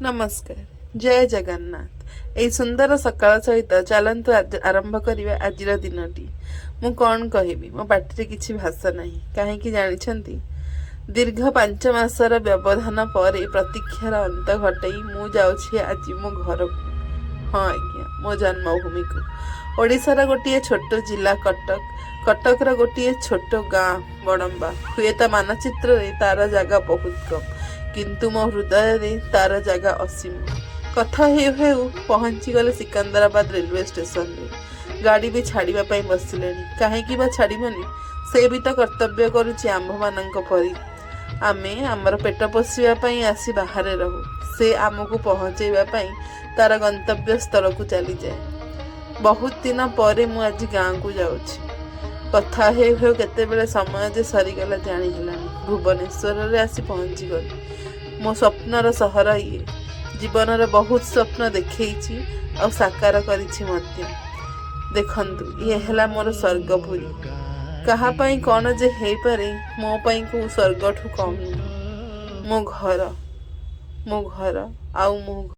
नमस्कार। जय जगन्नाथ। एई सुंदर सकाळ सहित चलन्तु आरंभ करिवा आजिर दिनटी। मु कौन कहबी, मो पाटिरे किछि भाषा नाही। काहेकि जानिछन्ति, दीर्घ 5 मासर व्यवधान परे प्रतीक्षार अंत घटई मु जाउछि आजि मो घरकु। हाँ आज्ञा, मो जन्मभूमि को। ओडिशार गोटे छोट जिला कटक। कटकर गोटे छोट गाँ बड़म्बा। हुएत मानचित्र रे तार जगह बहुत कम, किंतु मो हृदय रे तार जगह असीम। कथा हेउ हेउ पहुंची गले सिकंदराबाद रेलवे स्टेशन रे। गाड़ी भी छाड़िबा पई बसिलेनी। काहेकि बा छाड़िबनी, से भी तो कर्तव्य करुछि आम्भ मानंक परी। आमे आमर पेट पोषिबा पई आसी बाहरे रहू, से आमको पहुंचेबा पई तार गंतव्य स्थल को चली जाए। बहुत दिन परे मु आज गाँ को जाउछि। कथा हेउ हेउ केतेबेले समय जे सरीगला जानी हेलानी। भुवनेश्वर रे आसी पहुंची गली। मो स्वप्नर सहर ये। जीवनर बहुत स्वप्न देखैछि और साकार करिछि मध्य। देखंतु, ये हेला मोर स्वर्गपुरी। कहा पई कौन जे हेई पारे, मो पई को स्वर्गठु कम नुह। मो घर आउ मो